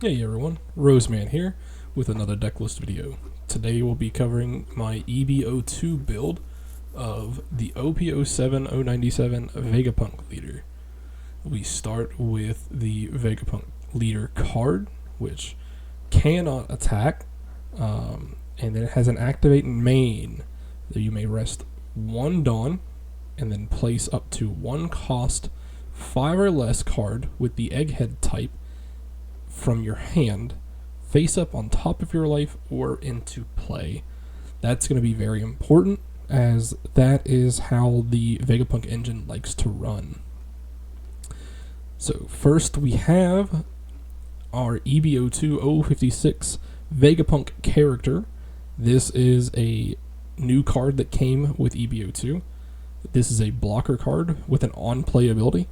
Hey everyone, Roseman here with another decklist video. Today we'll be covering my EB02 build of the OP07 097 Vegapunk leader. We start with the Vegapunk leader card, which cannot attack, and then it has an activate main that you may rest one Dawn and then place up to one cost 5 or less card with the Egghead type from your hand face up on top of your life or into play. That's going to be very important, as that is how the Vegapunk engine likes to run. So first we have our EB02 056 Vegapunk character. This is a new card that came with EB02. This is a blocker card with an on-play ability.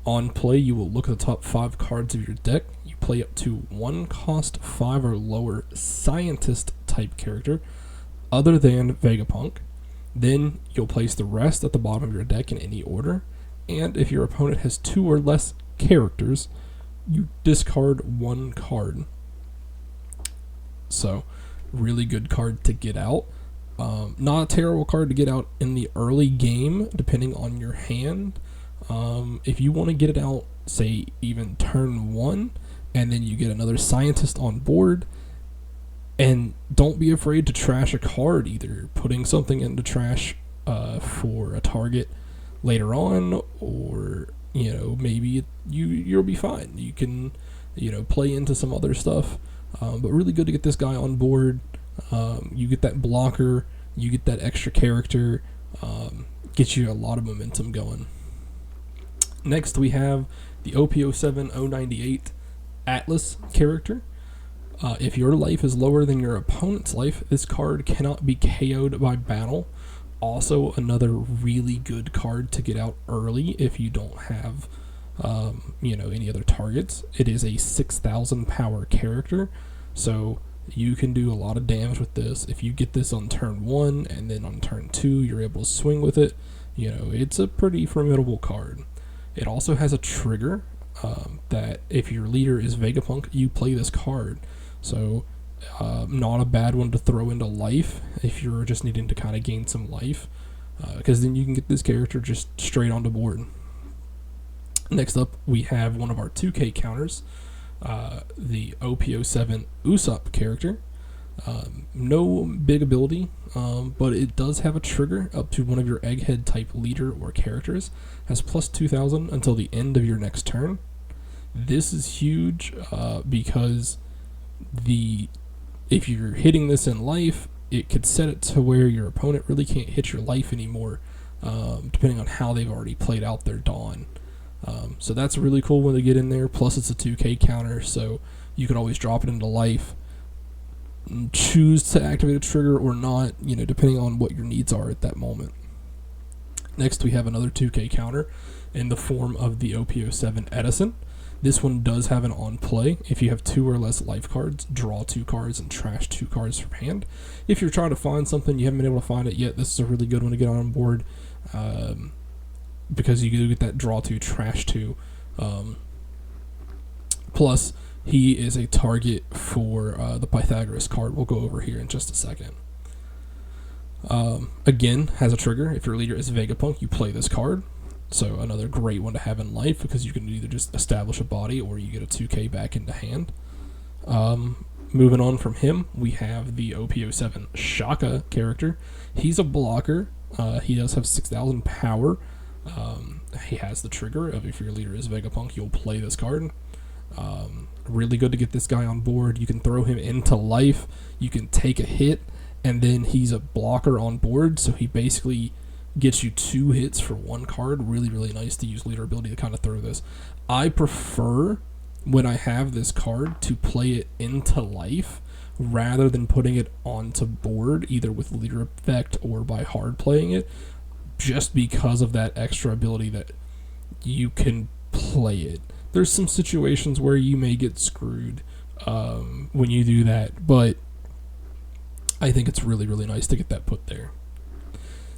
On play, you will look at the top 5 cards of your deck. You play up to one cost 5 or lower scientist type character other than Vegapunk. Then you'll place the rest at the bottom of your deck in any order. And if your opponent has 2 or less characters, you discard 1 card. So, really good card to get out. Not a terrible card to get out in the early game, depending on your hand. If you want to get it out, say even turn 1, and then you get another scientist on board, and don't be afraid to trash a card, either putting something into trash for a target later on, or maybe you'll be fine. You can play into some other stuff, but really good to get this guy on board. You get that blocker, you get that extra character, gets you a lot of momentum going. Next, we have the OP07 098 Atlas character. If your life is lower than your opponent's life, this card cannot be KO'd by battle. Also, another really good card to get out early if you don't have, any other targets. It is a 6,000 power character, so you can do a lot of damage with this. If you get this on turn 1 and then on turn 2, you're able to swing with it. It's a pretty formidable card. It also has a trigger that if your leader is Vegapunk, you play this card. So not a bad one to throw into life if you're just needing to kind of gain some life, because then you can get this character just straight onto board. Next up, we have one of our 2K counters, the OP07 Usopp character. No big ability, but it does have a trigger up to one of your Egghead type leader or characters. Has plus 2,000 until the end of your next turn. This is huge because if you're hitting this in life, it could set it to where your opponent really can't hit your life anymore, depending on how they've already played out their Dawn. So that's a really cool one to get in there. Plus it's a 2K counter, so you could always drop it into life, choose to activate a trigger or not, depending on what your needs are at that moment. Next, we have another 2K counter in the form of the OP07 Edison. This one does have an on play. If you have 2 or less life cards, draw 2 cards and trash 2 cards from hand. If you're trying to find something, you haven't been able to find it yet, this is a really good one to get on board, because you do get that draw 2, trash 2. Plus, he is a target for the Pythagoras card we'll go over here in just a second. Again, has a trigger. If your leader is Vegapunk, you play this card. So another great one to have in life, because you can either just establish a body or you get a 2K back into hand. Moving on from him, we have the OP07 Shaka character. He's a blocker. He does have 6,000 power. He has the trigger of if your leader is Vegapunk, you'll play this card. Really good to get this guy on board. You can throw him into life, you can take a hit, and then he's a blocker on board, so he basically gets you 2 hits for 1 card. Really, really nice to use leader ability to kind of throw this. I prefer, when I have this card, to play it into life rather than putting it onto board, either with leader effect or by hard playing it, just because of that extra ability that you can play it. There's some situations where you may get screwed when you do that, but I think it's really, really nice to get that put there.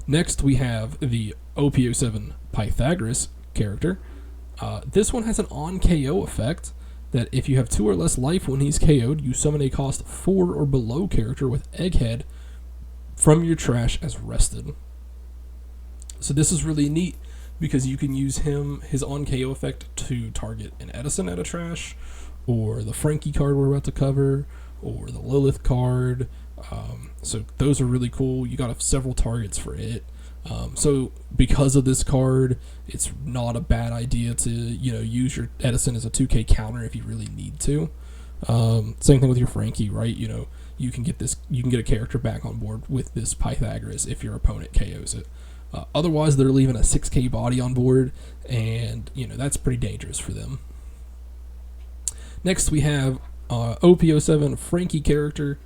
Next, we have the OP07 Pythagoras character. This one has an on KO effect. that if you have 2 or less life when he's KO'd, you summon a cost 4 or below character with Egghead from your trash as rested. So this is really neat because you can use his on KO effect to target an Edison out of trash, or the Frankie card we're about to cover, or the Lilith card. So those are really cool. You got several targets for it. So because of this card, it's not a bad idea to use your Edison as a 2K counter if you really need to. Same thing with your Frankie, right? You can get a character back on board with this Pythagoras if your opponent KOs it. Otherwise, they're leaving a 6K body on board, and that's pretty dangerous for them. Next, we have OP07 Frankie character.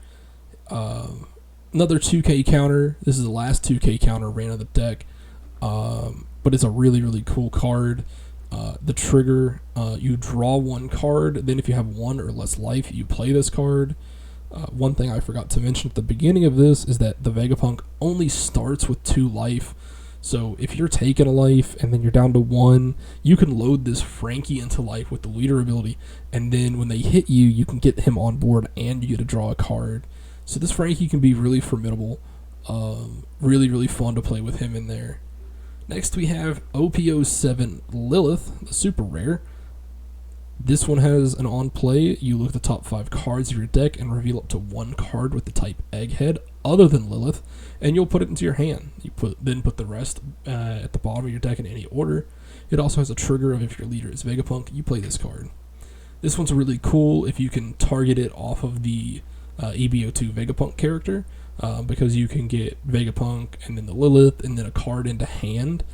Another 2K counter. This is the last 2K counter ran on the deck, but it's a really, really cool card. The trigger, you draw 1 card, then if you have 1 or less life, you play this card. One thing I forgot to mention at the beginning of this is that the Vegapunk only starts with 2 life. So if you're taking a life and then you're down to 1, you can load this Frankie into life with the leader ability, and then when they hit you, you can get him on board and you get to draw a card. So this Frankie can be really formidable, really, really fun to play with him in there. Next we have OP07 Lilith, the super rare. This one has an on play. You look at the top 5 cards of your deck and reveal up to 1 card with the type Egghead other than Lilith, and you'll put it into your hand. You then put the rest at the bottom of your deck in any order. It also has a trigger of if your leader is Vegapunk, you play this card. This one's really cool if you can target it off of the EB02 Vegapunk character, because you can get Vegapunk and then the Lilith and then a card into hand,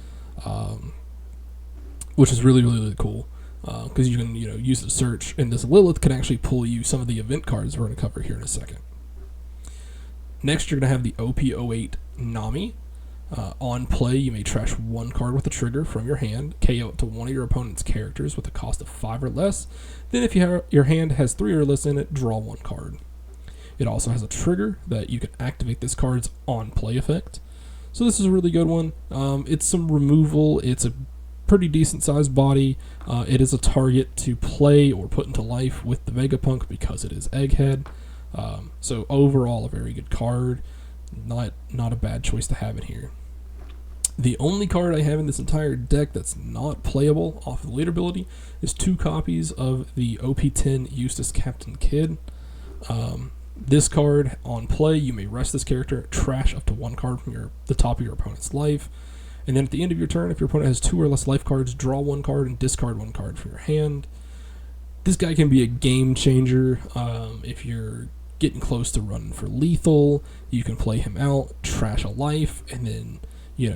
which is really, really, really cool. Because you can use the search, and this Lilith can actually pull you some of the event cards we're going to cover here in a second. Next, you're going to have the OP08 Nami. On play, you may trash 1 card with a trigger from your hand, KO up to 1 of your opponent's characters with a cost of 5 or less. Then if your hand has 3 or less in it, draw 1 card. It also has a trigger that you can activate this card's on play effect. So this is a really good one. It's some removal. It's a pretty decent sized body. It is a target to play or put into life with the Vegapunk because it is Egghead. So overall, a very good card. Not a bad choice to have in here. The only card I have in this entire deck that's not playable off of the leader ability is 2 copies of the OP10 Eustace Captain Kidd. This card, on play, you may rest this character, trash up to 1 card from the top of your opponent's life. And then at the end of your turn, if your opponent has 2 or less life cards, draw 1 card and discard 1 card from your hand. This guy can be a game changer. If you're getting close to running for lethal, you can play him out, trash a life, and then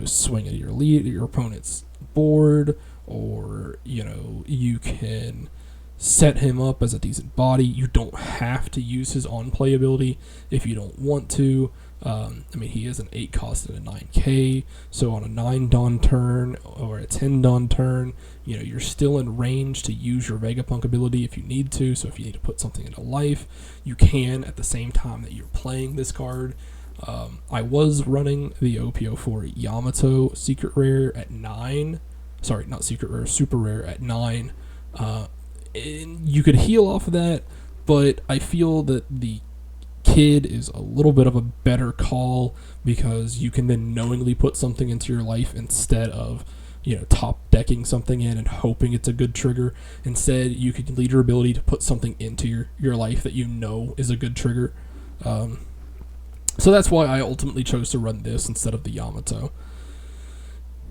swing at your opponent's board, or you can set him up as a decent body. You don't have to use his on play ability if you don't want to. He is an 8 cost and a 9k, so on a 9 Dawn turn or a 10 Dawn turn, you're still in range to use your Vegapunk ability if you need to. So if you need to put something into life, you can at the same time that you're playing this card. I was running the OP04 Yamato secret rare at 9. Sorry, not secret rare, super rare at 9. And you could heal off of that, but I feel that the Kid is a little bit of a better call because you can then knowingly put something into your life instead of top decking something in and hoping it's a good trigger. Instead, you can lead your ability to put something into your life that is a good trigger. So that's why I ultimately chose to run this instead of the Yamato.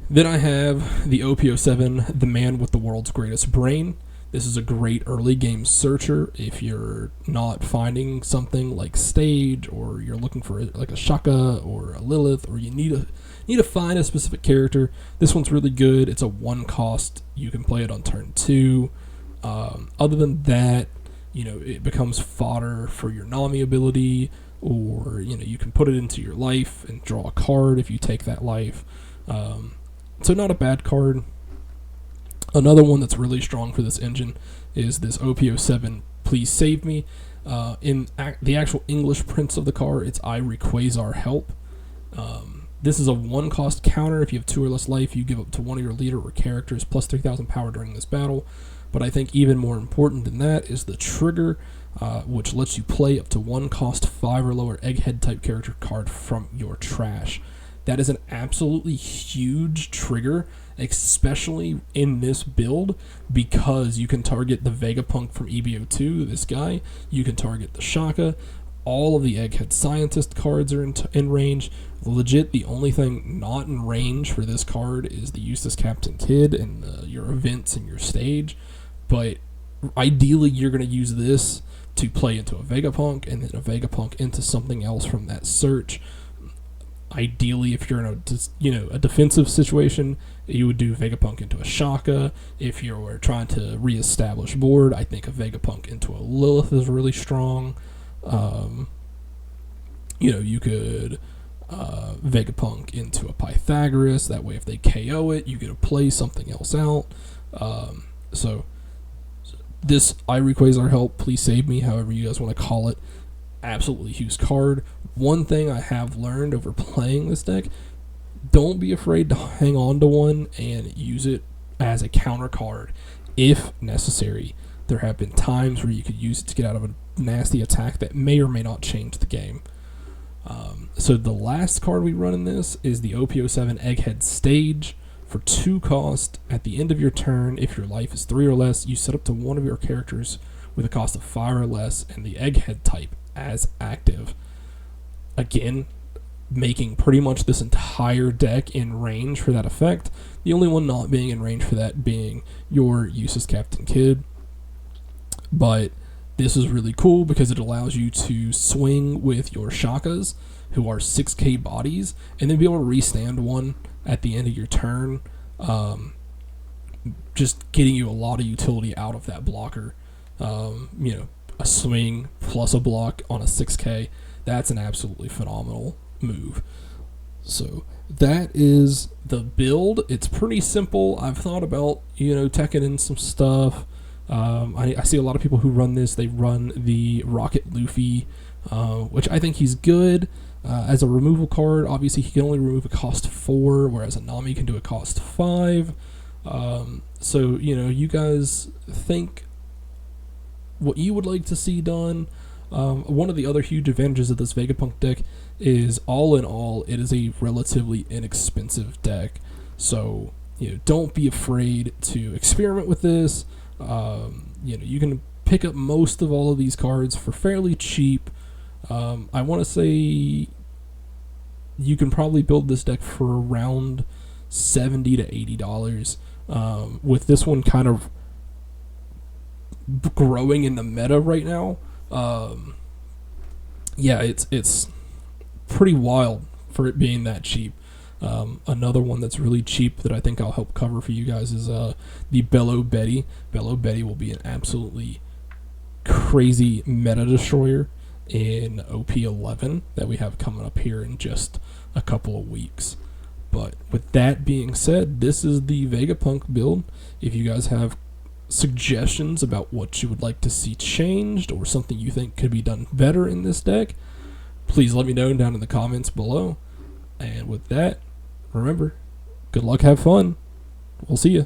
Then I have the OP07, the man with the world's greatest brain. This is a great early game searcher if you're not finding something like stage, or you're looking for like a Shaka or a Lilith, or you need to find a specific character. This one's really good. It's a 1 cost. You can play it on turn 2. Other than that, it becomes fodder for your Nami ability, or you can put it into your life and draw a card if you take that life. So not a bad card. Another one that's really strong for this engine is this OP07 Please Save Me. In the actual English prints of the card, it's I Rayquaza Help. This is a 1 cost counter. If you have 2 or less life, you give up to 1 of your leader or characters plus 3,000 power during this battle. But I think even more important than that is the trigger, which lets you play up to one cost 5 or lower egghead type character card from your trash. That is an absolutely huge trigger, especially in this build, because you can target the Vegapunk from EB02, this guy. You can target the Shaka. All of the Egghead Scientist cards are in range. Legit, the only thing not in range for this card is the Eustace Captain Kidd and your events and your stage. But ideally, you're going to use this to play into a Vegapunk and then a Vegapunk into something else from that search. Ideally, if you're in a defensive situation, you would do Vegapunk into a Shaka. If you're trying to reestablish board, I think a Vegapunk into a Lilith is really strong. You could Vegapunk into a Pythagoras. That way, if they KO it, you get to play something else out. So this I Rayquaza help. Please save me. However you guys want to call it. Absolutely huge card. One thing I have learned over playing this deck: don't be afraid to hang on to one and use it as a counter card if necessary. There have been times where you could use it to get out of a nasty attack that may or may not change the game. So the last card we run in this is the OP07 Egghead Stage. For 2 cost, at the end of your turn, if your life is 3 or less, you set up to one of your characters with a cost of 5 or less and the Egghead type as active. Again, making pretty much this entire deck in range for that effect. The only one not being in range for that being your Eustace Captain Kidd. But this is really cool because it allows you to swing with your Shakas, who are 6k bodies, and then be able to restand one at the end of your turn. Just getting you a lot of utility out of that blocker. A swing plus a block on a 6k, that's an absolutely phenomenal move. So that is the build. It's pretty simple. I've thought about, teching in some stuff. I see a lot of people who run this. They run the Rocket Luffy, which I think he's good. As a removal card, obviously he can only remove a cost 4, whereas a Nami can do a cost 5. So, you guys think what you would like to see done. One of the other huge advantages of this Vegapunk deck is, all in all, it is a relatively inexpensive deck. So, don't be afraid to experiment with this. You can pick up most of all of these cards for fairly cheap. I want to say you can probably build this deck for around $70 to $80. With this one kind of growing in the meta right now, it's pretty wild for it being that cheap. Another one that's really cheap that I think I'll help cover for you guys is the Bello Betty. Bello Betty will be an absolutely crazy meta destroyer in OP11 that we have coming up here in just a couple of weeks. But with that being said, this is the Vegapunk build. If you guys have suggestions about what you would like to see changed or something you think could be done better in this deck, please let me know down in the comments below. And with that, remember, good luck, have fun. We'll see you.